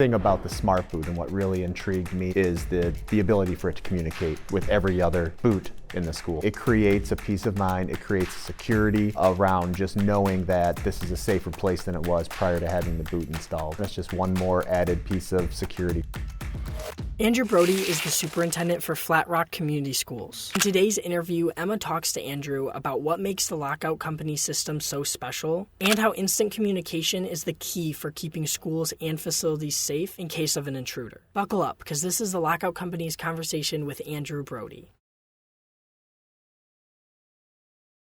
Thing about the SmartBoot and what really intrigued me is the ability for it to communicate with every other boot in the school. It creates a peace of mind, it creates security around just knowing that this is a safer place than it was prior to having the boot installed. That's just one more added piece of security. Andrew Brodie is the superintendent for Flat Rock Community Schools. In today's interview, Emma talks to Andrew about what makes the LockOut Company system so special and how instant communication is the key for keeping schools and facilities safe in case of an intruder. Buckle up, because this is the LockOut Company's conversation with Andrew Brodie.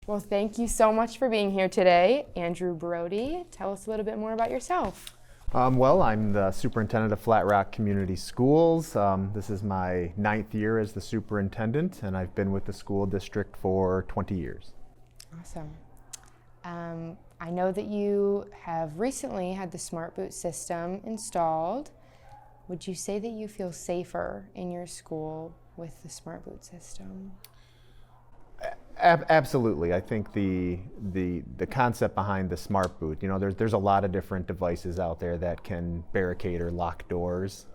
Well, thank you so much for being here today, Andrew Brodie. Tell us a little bit more about yourself. Well, I'm the superintendent of Flat Rock Community Schools. This is my 9th year as the superintendent, and I've been with the school district for 20 years. Awesome. I know that you have recently had the SmartBoot system installed. Would you say that you feel safer in your school with the SmartBoot system? Absolutely. I think the concept behind the SmartBoot, there's a lot of different devices out there that can barricade or lock doors,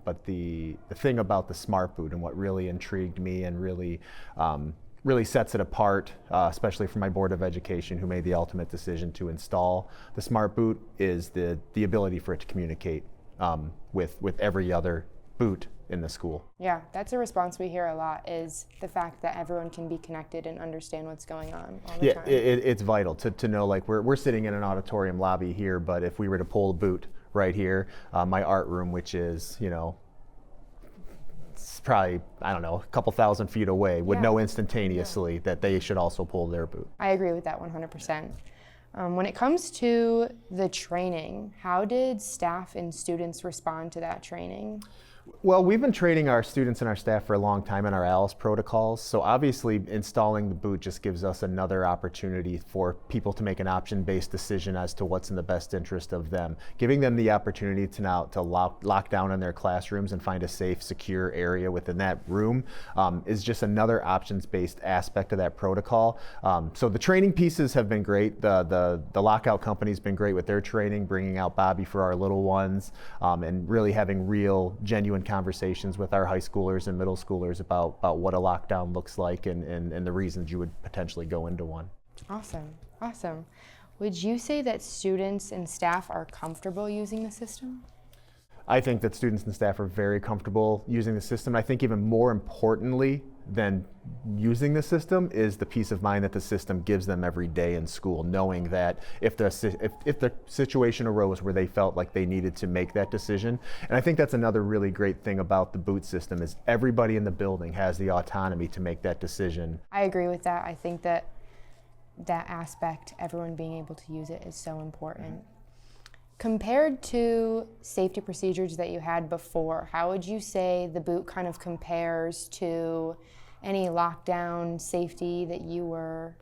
but the thing about the SmartBoot and what really intrigued me and really sets it apart, especially for my Board of Education who made the ultimate decision to install the SmartBoot, is the ability for it to communicate with every other boot in the school. Yeah, that's a response we hear a lot, is the fact that everyone can be connected and understand what's going on all the time. It's vital to know, like, we're sitting in an auditorium lobby here, but if we were to pull a boot right here, my art room, which is, it's probably, a couple thousand feet away, would know instantaneously that they should also pull their boot. I agree with that 100%. When it comes to the training, how did staff and students respond to that training? Well, we've been training our students and our staff for a long time in our ALICE protocols. So obviously installing the boot just gives us another opportunity for people to make an option-based decision as to what's in the best interest of them. Giving them the opportunity to now lock down in their classrooms and find a safe, secure area within that room is just another options-based aspect of that protocol. So the training pieces have been great. The LockOut Company's been great with their training, bringing out Bobby for our little ones, and really having real, genuine conversations with our high schoolers and middle schoolers about what a lockdown looks like and the reasons you would potentially go into one. Awesome. Would you say that students and staff are comfortable using the system? I think that students and staff are very comfortable using the system. I think even more importantly than using the system is the peace of mind that the system gives them every day in school, knowing that if the situation arose where they felt like they needed to make that decision. And I think that's another really great thing about the boot system, is everybody in the building has the autonomy to make that decision. I agree with that. I think that aspect, everyone being able to use it, is so important. Compared to safety procedures that you had before, how would you say the boot kind of compares to any lockdown safety that you were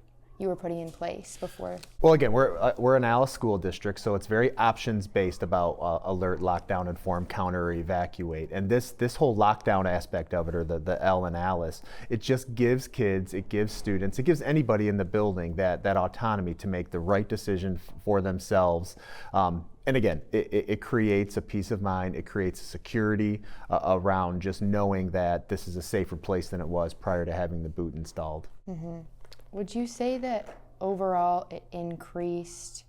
putting in place before? Well, again, we're an ALICE school district, so it's very options-based about alert, lockdown, inform, counter, or evacuate. And this whole lockdown aspect of it, or the L in ALICE, it just gives kids, it gives students, it gives anybody in the building that autonomy to make the right decision for themselves. And again, it creates a peace of mind, it creates a security around just knowing that this is a safer place than it was prior to having the boot installed. Mm-hmm. Would you say that overall it increased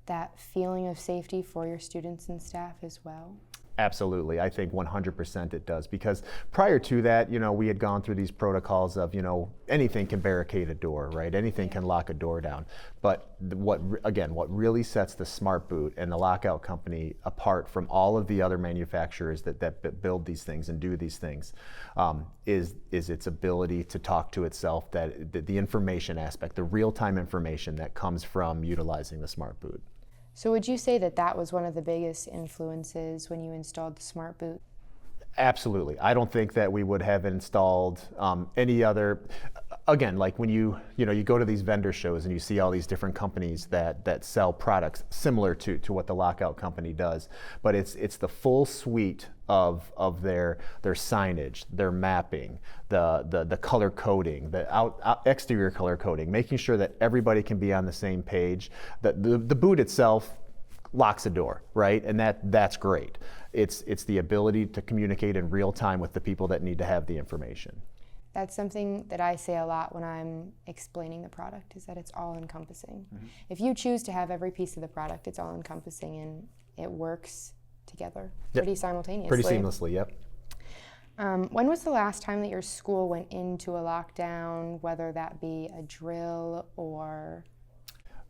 that feeling of safety for your students and staff as well? Absolutely. I think 100% it does, because prior to that, we had gone through these protocols of, anything can barricade a door, right? Anything can lock a door down. But what really sets the SmartBoot and the LockOut Company apart from all of the other manufacturers that build these things and do these things is its ability to talk to itself, that the information aspect, the real-time information that comes from utilizing the SmartBoot. So would you say that was one of the biggest influences when you installed the SmartBoot? Absolutely. I don't think that we would have installed any other. Again, like when you go to these vendor shows and you see all these different companies that sell products similar to what the LockOut Company does, but it's the full suite of their signage, their mapping, the color coding, the exterior color coding, making sure that everybody can be on the same page. The boot itself, locks a door, right? And that's great. It's the ability to communicate in real time with the people that need to have the information. That's something that I say a lot when I'm explaining the product, is that it's all encompassing. If you choose to have every piece of the product, it's all encompassing and it works together pretty simultaneously. Pretty seamlessly, yep. When was the last time that your school went into a lockdown, whether that be a drill or?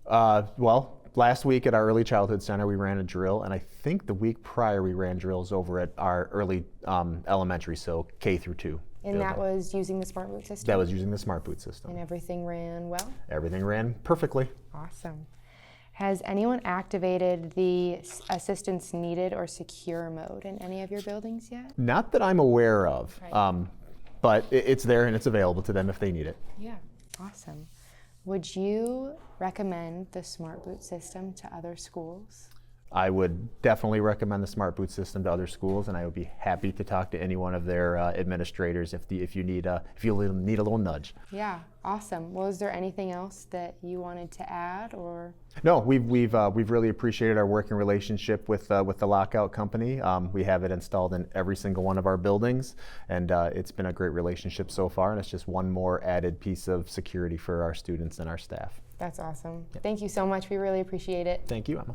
Well, last week at our early childhood center, we ran a drill, and I think the week prior we ran drills over at our early elementary, so K through 2. And that was using the SmartBoot system? That was using the SmartBoot system. And everything ran well? Everything ran perfectly. Awesome. Has anyone activated the assistance needed or secure mode in any of your buildings yet? Not that I'm aware of, Right. but it's there and it's available to them if they need it. Yeah, awesome. Would you recommend the SmartBoot system to other schools? I would definitely recommend the SmartBoot system to other schools, and I would be happy to talk to any one of their administrators if you need a little nudge. Yeah, awesome. Well, is there anything else that you wanted to add, or? No, we've really appreciated our working relationship with the LockOut company. We have it installed in every single one of our buildings, and it's been a great relationship so far. And it's just one more added piece of security for our students and our staff. That's awesome. Thank you so much. We really appreciate it. Thank you, Emma.